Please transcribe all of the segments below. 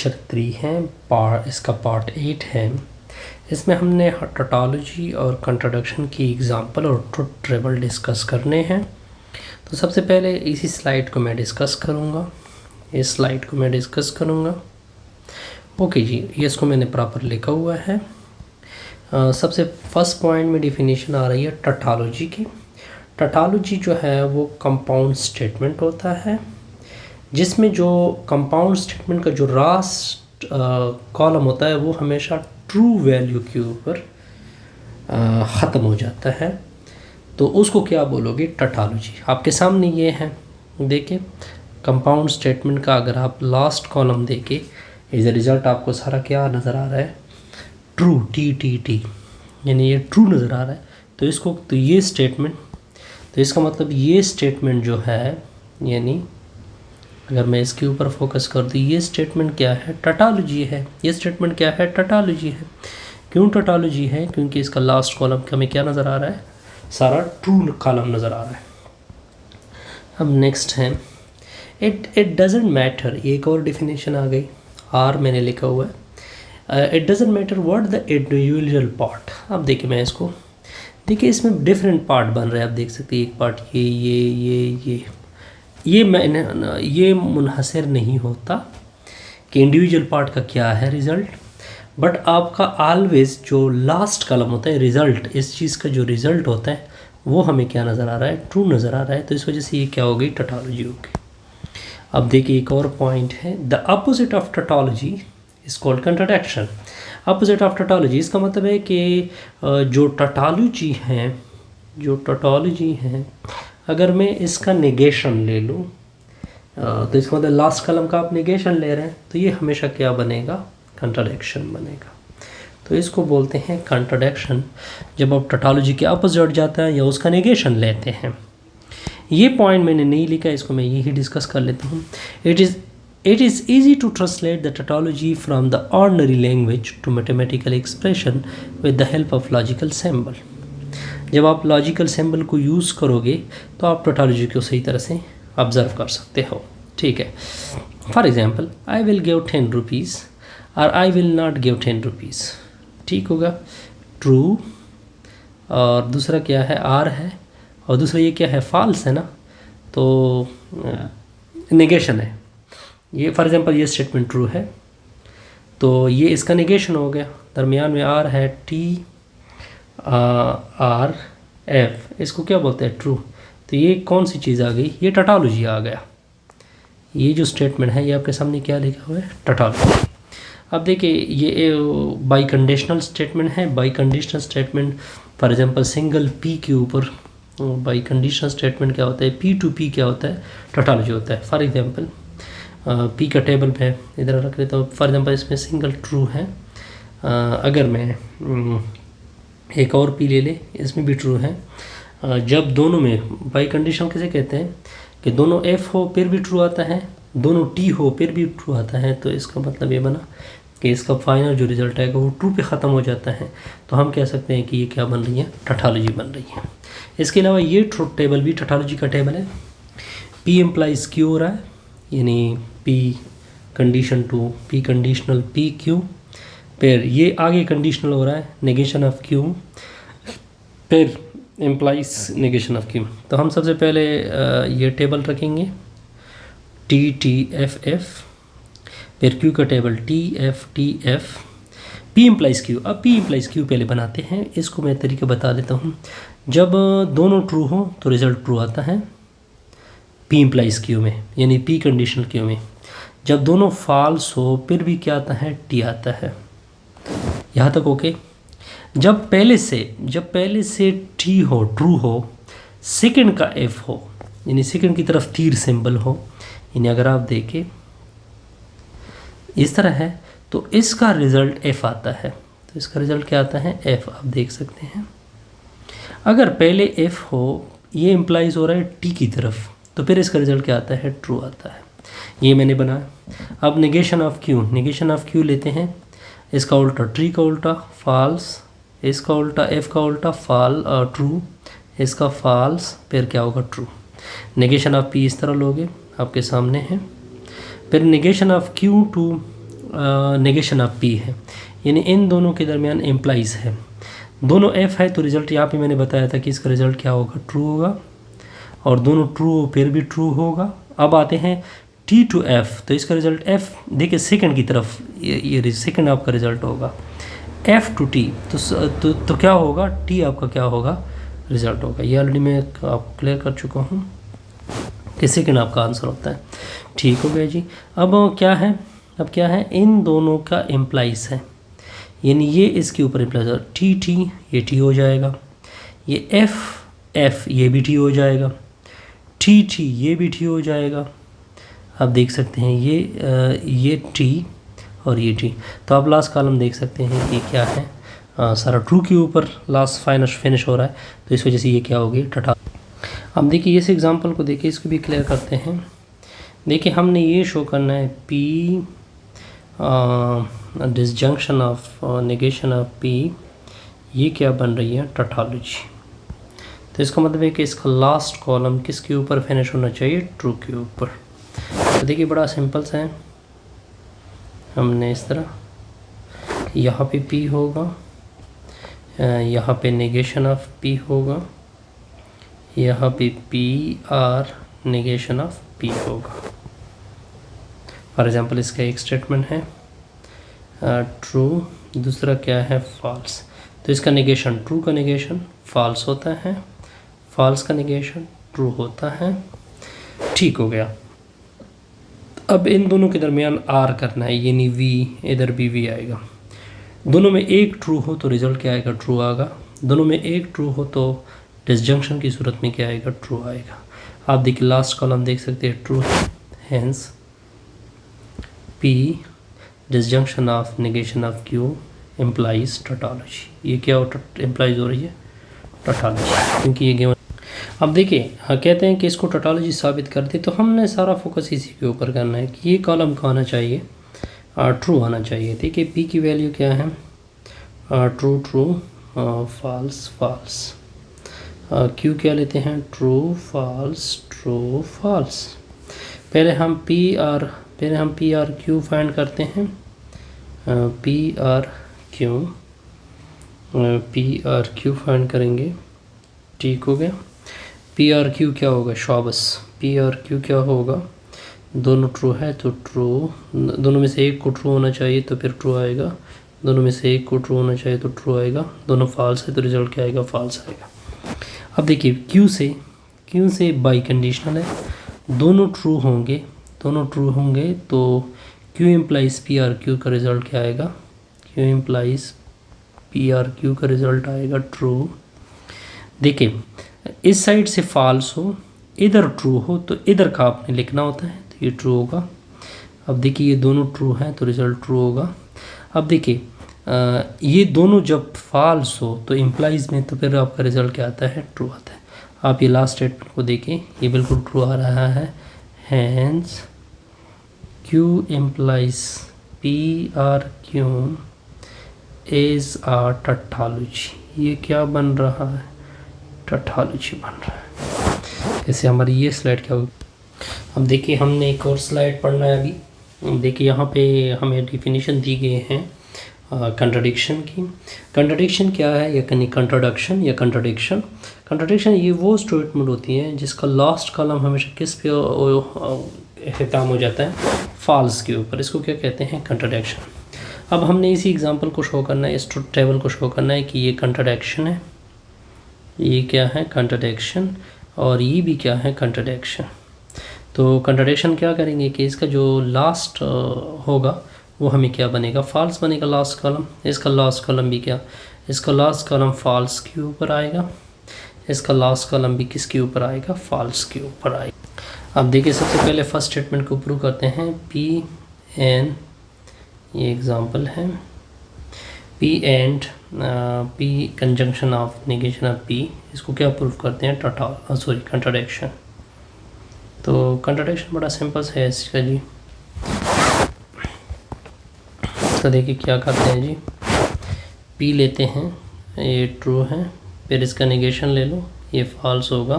Lecture 3 है, इसका part 8 है। इसमें हमने टोटोलॉजी और कंट्राडिक्शन की एग्जांपल और ट्रुथ टेबल डिस्कस करने हैं। तो सबसे पहले इसी स्लाइड को मैं डिस्कस करूँगा, इस स्लाइड को मैं डिस्कस करूँगा। ओके जी, ये इसको मैंने प्रॉपर लिखा हुआ है। सबसे फर्स्ट पॉइंट में डिफिनीशन आ रही है टोटोलॉजी की। टोटोलॉजी जो है वो कंपाउंड स्टेटमेंट होता है, जिसमें जो कंपाउंड स्टेटमेंट का जो लास्ट कॉलम होता है वो हमेशा ट्रू वैल्यू के ऊपर ख़त्म हो जाता है। तो उसको क्या बोलोगे? टोटोलॉजी। आपके सामने ये है, देखिए कंपाउंड स्टेटमेंट का अगर आप लास्ट कॉलम देखे, एज ए रिज़ल्ट आपको सारा क्या नज़र आ रहा है? ट्रू, टी, यानी ये ट्रू नज़र आ रहा है। तो इसको तो ये स्टेटमेंट, तो इसका मतलब ये स्टेटमेंट जो है, यानी अगर मैं इसके ऊपर फोकस कर दूँ, ये स्टेटमेंट क्या है? टोटोलॉजी है। ये स्टेटमेंट क्या है? टोटोलॉजी है। क्यों टोटोलॉजी है? क्योंकि इसका लास्ट कॉलम हमें क्या नज़र आ रहा है? सारा ट्रू कॉलम नज़र आ रहा है। अब नेक्स्ट है इट डजेंट मैटर। एक और डिफिनेशन आ गई, आर मैंने लिखा हुआ है। It doesn't matter what the individual part. अब देखिए मैं इसको, देखिए इसमें डिफरेंट पार्ट बन रहे हैं। आप देख सकते हैं एक पार्ट ये मैंने ये मुनहसर नहीं होता कि इंडिविजुअल पार्ट का क्या है रिज़ल्ट, बट आपका ऑलवेज जो लास्ट कॉलम होता है रिज़ल्ट, इस चीज़ का जो रिज़ल्ट होता है वो हमें क्या नज़र आ रहा है? ट्रू नज़र आ रहा है। तो इस वजह से ये क्या हो गई? टोटोलॉजी हो गई। अब देखिए एक और पॉइंट है, the opposite of tautology is called contradiction. Opposite of tautology इसका मतलब है कि जो टोटोलॉजी है अगर मैं इसका नेगेशन ले लूँ, तो इसका मतलब लास्ट कॉलम का आप नेगेशन ले रहे हैं, तो ये हमेशा क्या बनेगा? कंट्राडिक्शन बनेगा। तो इसको बोलते हैं कंट्राडिक्शन, जब आप टोटोलॉजी के अपोजिट जाता है या उसका नेगेशन लेते हैं। ये पॉइंट मैंने नहीं लिखा, इसको मैं यही डिस्कस कर लेता हूँ। It is easy to translate the tautology from the ordinary language to mathematical expression with the help of logical symbol. जब आप लॉजिकल सिंबल को यूज़ करोगे तो आप टोटोलॉजी को सही तरह से ऑब्ज़र्व कर सकते हो। ठीक है, for example I will give 10 rupees और I will not give 10 rupees. ठीक होगा, ट्रू। और दूसरा क्या है? आर है। और दूसरा ये क्या है? फॉल्स है ना, तो नेगेशन है। ये फॉर एग्जांपल ये स्टेटमेंट ट्रू है, तो ये इसका नेगेशन हो गया। दरमियान में आर है, टी आर एफ, इसको क्या बोलते हैं? ट्रू। तो ये कौन सी चीज़ आ गई? ये टोटोलॉजी आ गया। ये जो स्टेटमेंट है ये आपके सामने क्या लिखा हुआ है? टोटोलॉजी। अब देखिए ये बाई कंडीशनल स्टेटमेंट है। By conditional statement for example single P के ऊपर बाई कंडीशनल स्टेटमेंट क्या होता है? पी टू पी क्या होता है? टोटोलॉजी होता है। फॉर एग्जांपल पी का टेबल में इधर रख लेता हूँ। फॉर एग्जांपल इसमें सिंगल ट्रू है। अगर मैं एक और पी ले ले, इसमें भी ट्रू है। जब दोनों में बाई कंडीशन किसे कहते हैं? कि दोनों एफ हो फिर भी ट्रू आता है, दोनों टी हो फिर भी ट्रू आता है। तो इसका मतलब ये बना कि इसका फाइनल जो रिज़ल्ट आएगा वो ट्रू पे ख़त्म हो जाता है। तो हम कह सकते हैं कि ये क्या बन रही है? टोटोलॉजी बन रही है। इसके अलावा ये ट्रुथ टेबल भी टोटोलॉजी का टेबल है। पी एम्प्लाइज क्यू हो रहा है, यानी P condition to P conditional P Q, फिर ये आगे कंडीशनल हो रहा है नेगेशन ऑफ क्यू, फिर एम्प्लाइज नेगेशन ऑफ क्यू। तो हम सबसे पहले ये टेबल रखेंगे टी एफ एफ, फिर क्यू का table T F P implies Q. अब पी एम्प्लाइज क्यू पहले बनाते हैं, इसको मैं तरीका बता देता हूँ। जब दोनों ट्रू हो तो रिज़ल्ट ट्रू आता है पी एम्प्लाइज क्यू में, यानी पी कंडीशनल क्यू में। जब दोनों फॉल्स हो फिर भी क्या आता है? टी आता है। यहाँ तक ओके। जब पहले से टी हो, ट्रू हो, सेकंड का एफ हो, यानी सेकंड की तरफ तीर सिंबल हो, यानी अगर आप देखें इस तरह है तो इसका रिज़ल्ट एफ आता है। तो इसका रिज़ल्ट क्या आता है? एफ। आप देख सकते हैं अगर पहले एफ हो, ये इम्प्लाइज हो रहा है टी की तरफ, तो फिर इसका रिज़ल्ट क्या आता है? ट्रू आता है। ये मैंने बनाया। अब नेगेशन ऑफ क्यू लेते हैं। इसका उल्टा ट्री का उल्टा फॉल्स, इसका उल्टा एफ का उल्टा ट्रू, इसका फॉल्स, फिर क्या होगा? ट्रू। नेगेशन ऑफ पी इस तरह लोगे, आपके सामने है। फिर negation of Q to negation of P है, यानी इन दोनों के दरमियान एम्प्लाइज है, दोनों एफ है, तो रिज़ल्ट यहाँ पे मैंने बताया था कि इसका रिज़ल्ट क्या होगा, ट्रू होगा, और दोनों ट्रू हो फिर भी ट्रू होगा। अब आते हैं टी टू एफ, तो इसका रिज़ल्ट एफ, देखिए सेकंड की तरफ ये सेकंड आपका रिज़ल्ट होगा, एफ टू टी, तो क्या होगा, टी आपका क्या होगा, रिज़ल्ट होगा। ये ऑलरेडी मैं आपको क्लियर कर चुका हूँ कि सेकंड आपका आंसर होता है। ठीक हो गया जी। अब क्या है, इन दोनों का एम्प्लाइज है, यानी ये इसके ऊपर एम्प्लाइज है, टी टी ये टी हो जाएगा, ये एफ एफ ये भी टी हो जाएगा, टी टी ये भी टी हो जाएगा। आप देख सकते हैं ये टी और ये टी, तो आप लास्ट कॉलम देख सकते हैं कि क्या है, सारा ट्रू के ऊपर लास्ट फिनिश हो रहा है, तो इस वजह से ये क्या होगी, टटा। अब देखिए इस एग्जांपल को देखिए, इसको भी क्लियर करते हैं। देखिए हमने ये शो करना है P disjunction of negation of P, ये क्या बन रही है, टोटोलॉजी। तो इसका मतलब है कि इसका लास्ट कॉलम किसके ऊपर फिनिश होना चाहिए, ट्रू के ऊपर। तो देखिए बड़ा सिंपल सा है, हमने इस तरह यहाँ पे पी होगा, यहाँ पे नेगेशन ऑफ पी होगा, यहाँ पे P or negation of P होगा। फॉर एग्जांपल इसका एक स्टेटमेंट है ट्रू, दूसरा क्या है, फॉल्स। तो इसका नेगेशन, ट्रू का नेगेशन फॉल्स होता है, फॉल्स का नेगेशन ट्रू होता है। ठीक हो गया। अब इन दोनों के दरमियान आर करना है, यानी वी, इधर भी वी आएगा। दोनों में एक ट्रू हो तो रिजल्ट क्या आएगा, ट्रू आएगा। दोनों में एक ट्रू हो तो डिसजंक्शन की सूरत में क्या आएगा, ट्रू आएगा। आप देखिए लास्ट कॉलम देख सकते हैं, ट्रू है, hence P disjunction of negation of Q implies tautology. ये क्या एम्प्लाइज हो रही है, टोटोलॉजी, क्योंकि ये गिवन। अब देखिए कहते हैं कि इसको टोटोलॉजी साबित कर दे, तो हमने सारा फोकस इसी के ऊपर करना है कि ये कॉलम का आना चाहिए, ट्रू आना चाहिए। देखिए पी की वैल्यू क्या है, true true, false false, Q क्या लेते हैं, ट्रू फॉल्स ट्रू फॉल्स। पहले हम पी आर क्यू फाइंड करते हैं, पी आर क्यू फाइंड करेंगे। ठीक हो गया। पी आर क्यू क्या होगा, शॉबस, पी आर क्यू क्या होगा, दोनों ट्रू है तो ट्रू, दोनों में से एक को ट्रू होना चाहिए तो फिर ट्रू आएगा, दोनों में से एक को ट्रू होना चाहिए तो ट्रू आएगा, दोनों फॉल्स है तो रिजल्ट क्या आएगा, फॉल्स आएगा। अब देखिए क्यू से बाई कंडीशनल है, दोनों ट्रू होंगे तो Q implies P or Q का रिज़ल्ट क्या आएगा, Q implies P or Q का रिज़ल्ट आएगा ट्रू। देखिए इस साइड से फॉल्स हो, इधर ट्रू हो, तो इधर का आपने लिखना होता है, तो ये ट्रू होगा। अब देखिए ये दोनों ट्रू हैं तो रिज़ल्ट ट्रू होगा। अब देखिए ये दोनों जब फॉल्स हो तो इम्प्लाइज में, तो फिर आपका रिज़ल्ट क्या आता है, ट्रू आता है। आप ये लास्ट स्टेटमेंट को देखें, ये बिल्कुल ट्रू आ रहा है, hence Q implies P or Q is a tautology. ये क्या बन रहा है, टोटोलॉजी बन रहा है। जैसे हमारी ये स्लाइड क्या होगी। अब देखिए हमने एक और स्लाइड पढ़ना है अभी। देखिए यहाँ पे हमें डिफिनीशन दी गई हैं कंट्राडिक्शन की। कंट्राडिक्शन क्या है, या कंट्राडिक्शन या कंट्राडिक्शन ये वो स्टेटमेंट होती है जिसका लास्ट कॉलम हमेशा किस पे ख़त्म हो जाता है, फॉल्स के ऊपर। इसको क्या कहते हैं, कंट्राडिक्शन। अब हमने इसी एग्जांपल को शो करना है, इस टेबल को शो करना है कि ये कंट्राडिक्शन है, ये क्या है, कंट्राडिक्शन, और ये भी क्या है, कंट्राडिक्शन। तो कंट्राडिक्शन क्या करेंगे कि इसका जो लास्ट होगा वो हमें क्या बनेगा, फॉल्स बनेगा लास्ट कॉलम। इसका लास्ट कॉलम भी क्या, इसका लास्ट कॉलम फॉल्स के ऊपर आएगा, इसका लास्ट कॉलम भी किसके ऊपर आएगा, फॉल्स के ऊपर आएगा। अब देखिए सबसे पहले फर्स्ट स्टेटमेंट को प्रूव करते हैं, पी एन, ये एग्जांपल है, P and P conjunction of negation of P, इसको क्या प्रूव करते हैं, कंट्राडिक्शन। तो कंट्राडिक्शन बड़ा सिंपल है इसका जी। तो देखिए क्या करते हैं जी, पी लेते हैं, ये ट्रू है, फिर इसका नेगेशन ले लो, ये फॉल्स होगा,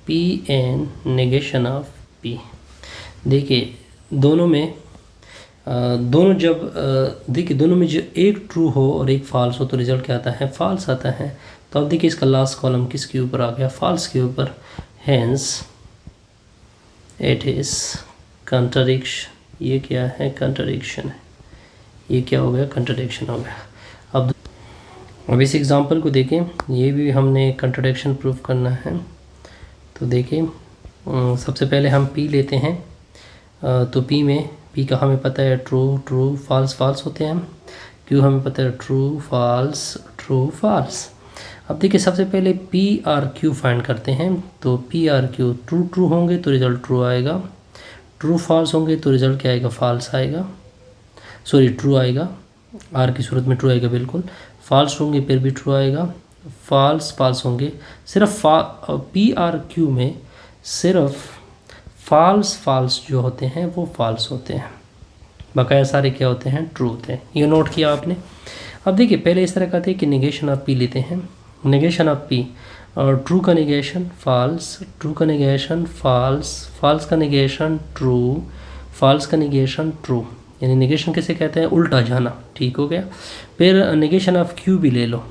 P and negation of P. देखिए दोनों में दोनों जब देखिए दोनों में जो एक ट्रू हो और एक फॉल्स हो तो रिजल्ट क्या आता है, फॉल्स आता है। तो अब देखिए इसका लास्ट कॉलम किसके ऊपर आ गया, फॉल्स के ऊपर। Hence it is contradiction. ये क्या है, कंट्राडिक्शन है। ये क्या हो गया, कंट्राडिक्शन हो गया। अब इस एग्जांपल को देखें, ये भी हमने कंट्राडिक्शन प्रूफ करना है। तो देखिए सबसे पहले हम पी लेते हैं। तो पी में पी का हमें पता है ट्रू ट्रू फॉल्स फॉल्स होते हैं। क्यू हमें पता है ट्रू फॉल्स। अब देखिए सबसे पहले पी आर क्यू फाइंड करते हैं। तो P or Q true true होंगे तो रिज़ल्ट ट्रू आएगा, ट्रू फॉल्स होंगे तो रिज़ल्ट क्या आएगा, फॉल्स आएगा, सॉरी ट्रू आएगा। आर की सूरत में ट्रू आएगा बिल्कुल। फॉल्स होंगे फिर भी ट्रू आएगा, फॉल्स होंगे। सिर्फ पी आर क्यू में सिर्फ फॉल्स जो होते हैं वो फॉल्स होते हैं, बकाया सारे क्या होते हैं, ट्रू होते हैं। ये नोट किया आपने। अब देखिए पहले इस तरह कहते हैं कि नेगेशन ऑफ पी लेते हैं। नेगेशन ऑफ पी और ट्रू का नेगेशन फॉल्स, ट्रू का नेगेशन फॉल्स, फॉल्स का नेगेशन ट्रू, फॉल्स का नेगेशन ट्रू। यानी नेगेशन किसे कहते हैं, उल्टा जाना। ठीक हो गया। फिर नेगेशन ऑफ क्यू भी ले लो।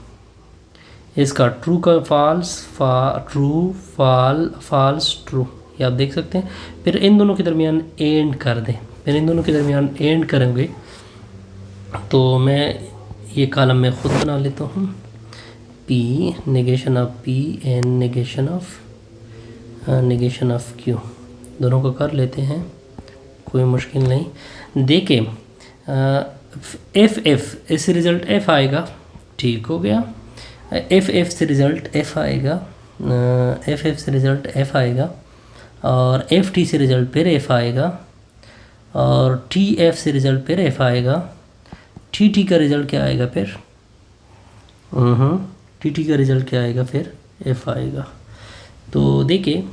इसका ट्रू का फॉल्स, ट्रू फॉल्स ट्रू, ये आप देख सकते हैं। फिर इन दोनों के दरमियान एंड कर दें। फिर इन दोनों के दरमियान एंड करेंगे तो मैं ये कॉलम में ख़ुद बना लेता हूँ। P negation of P and negation of Q, दोनों को कर लेते हैं, कोई मुश्किल नहीं। देखिए एफ इससे रिज़ल्ट एफ आएगा। ठीक हो गया। एफ से रिज़ल्ट एफ आएगा, एफ से रिज़ल्ट एफ आएगा, और एफ टी से रिज़ल्ट फिर एफ आएगा, और टी एफ से रिज़ल्ट फिर एफ आएगा। टी का रिज़ल्ट क्या आएगा फिर, टी का रिज़ल्ट क्या आएगा फिर, एफ आएगा। तो देखिए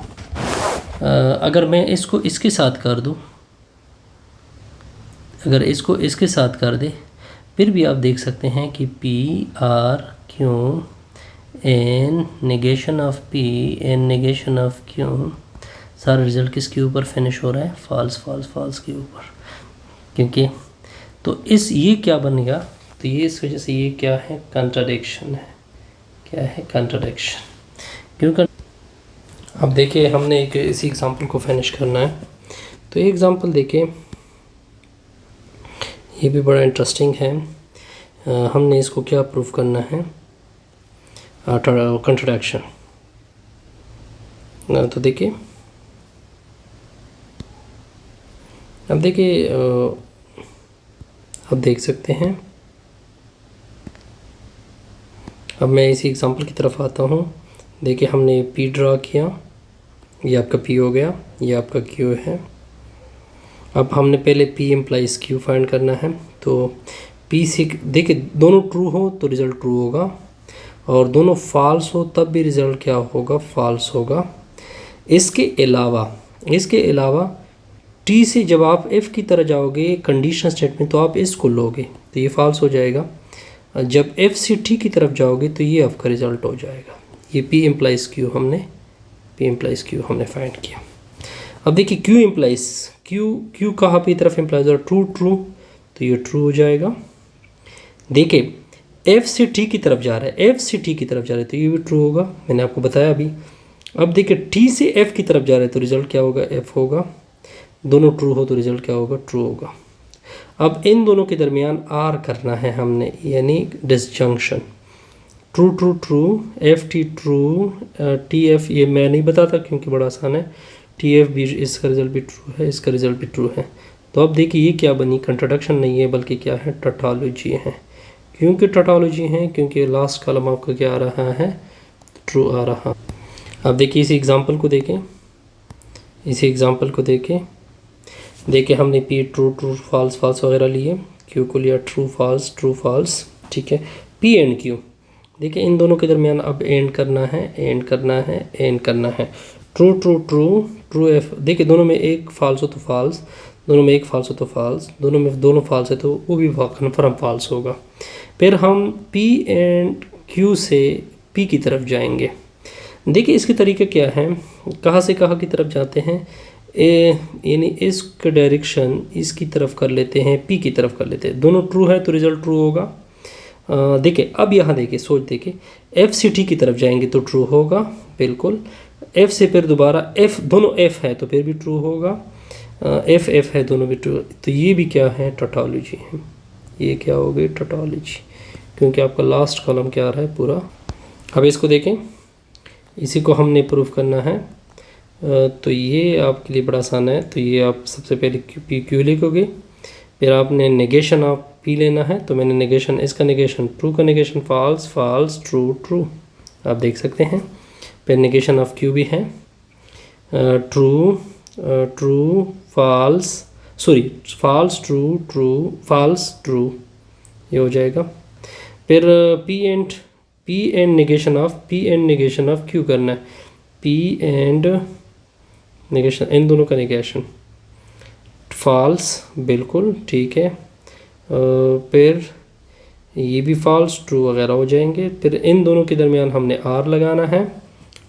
अगर मैं इसको इसके साथ कर दूँ, अगर इसको इसके साथ कर दे, फिर भी आप देख सकते हैं कि P or Q and negation of P and negation of Q, सारा रिज़ल्ट किसके ऊपर फिनिश हो रहा है, फॉल्स के ऊपर। क्योंकि तो इस ये क्या बन गया, तो ये इस वजह से ये क्या है, कंट्राडिक्शन है। क्या है, कंट्राडिक्शन। क्योंकि अब देखिए हमने एक इसी एग्जांपल को फिनिश करना है। तो ये एग्जांपल देखिए, ये भी बड़ा इंटरेस्टिंग है। हमने इसको क्या प्रूफ करना है, कंट्राडिक्शन। तो देखिए अब देखिए आप देख सकते हैं। अब मैं इसी एग्जांपल की तरफ आता हूँ। देखिए हमने पी ड्रा किया, ये आपका पी हो गया, ये आपका क्यू है। अब हमने पहले पी एम्प्लाइज क्यू फाइंड करना है। तो पी से देखिए दोनों ट्रू हो तो रिज़ल्ट ट्रू होगा, और दोनों फॉल्स हो तब भी रिज़ल्ट क्या होगा, फॉल्स होगा। इसके अलावा टी से जब आप एफ़ की तरह जाओगे कंडीशनल स्टेटमेंट तो आप इसको लोगे तो ये फॉल्स हो जाएगा। जब एफ़ से टी की तरफ जाओगे तो ये आपका रिज़ल्ट हो जाएगा। ये पी एम्प्लाइज क्यू हमने फाइंड किया। अब देखिए क्यू एम्प्लाइज क्यू कहाँ पे तरफ एम्प्लाइज और ट्रू तो ये ट्रू हो जाएगा। देखिए एफ़ से टी की तरफ जा रहा है, तो ये भी ट्रू होगा, मैंने आपको बताया अभी। अब देखिए टी से एफ़ की तरफ जा रहा है तो रिज़ल्ट क्या होगा, एफ़ होगा। दोनों ट्रू हो तो रिज़ल्ट क्या होगा, ट्रू होगा। अब इन दोनों के दरमियान आर करना है हमने, यानी disjunction. True F T true, T F ये मैं नहीं बताता क्योंकि बड़ा आसान है। टी एफ भी, इसका रिज़ल्ट भी ट्रू है, इसका रिज़ल्ट भी ट्रू है। तो अब देखिए ये क्या बनी, कंट्राडिक्शन नहीं है बल्कि क्या है, टॉटोलॉजी है। क्योंकि टॉटोलॉजी है क्योंकि लास्ट कॉलम आपका क्या आ रहा है, ट्रू आ रहा। अब देखिए इसी एग्जांपल को देखें, देखिए हमने पी ट्रू फॉल्स वगैरह लिए, क्यू को लिया ट्रू फॉल्स, ठीक है। पी एंड क्यू, देखिए इन दोनों के दरमियान अब एंड करना है। ट्रू एफ, देखिए दोनों में एक फॉल्स हो तो फॉल्स, दोनों में एक फॉल्स हो तो फॉल्स, दोनों फॉल्स है तो वो भी कन्फर्म फॉल्स होगा। फिर हम पी एंड क्यू से पी की तरफ जाएंगे। देखिए इसके तरीके क्या हैं, कहाँ से कहाँ की तरफ जाते हैं। यानी इसका डायरेक्शन इसकी तरफ कर लेते हैं, पी की तरफ कर लेते हैं, दोनों ट्रू है तो रिज़ल्ट ट्रू होगा। देखिए अब यहाँ देखिए सोच देखिए, एफ से टी की तरफ जाएंगे तो ट्रू होगा बिल्कुल, एफ से फिर दोबारा एफ, दोनों एफ है तो फिर भी ट्रू होगा, एफ एफ है दोनों भी ट्रू। तो ये भी क्या है, टोटोलॉजी है। ये क्या हो गई, टोटोलॉजी, क्योंकि आपका लास्ट कॉलम क्या आ रहा है पूरा। अब इसको देखें, इसी को हमने प्रूव करना है। तो ये आपके लिए बड़ा आसान है। तो ये आप सबसे पहले पी क्यू लिखोगे, फिर आपने नेगेशन ऑफ पी लेना है। तो मैंने नेगेशन, इसका नेगेशन ट्रू का negation false, false true true, आप देख सकते हैं। फिर नेगेशन ऑफ क्यू भी है, true true false, sorry false true true false true, ये हो जाएगा। फिर P and negation of Q करना है, पी एंड नेगेशन, इन दोनों का नेगेशन फॉल्स, बिल्कुल ठीक है। फिर ये भी फॉल्स ट्रू वगैरह हो जाएंगे। फिर इन दोनों के दरमियान हमने आर लगाना है,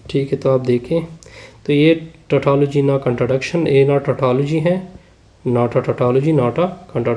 ठीक है। तो आप देखें, तो ये टोटोलॉजी ना कंट्राडिक्शन, ए नॉट टोटोलॉजी है, not a tautology, not a contradiction.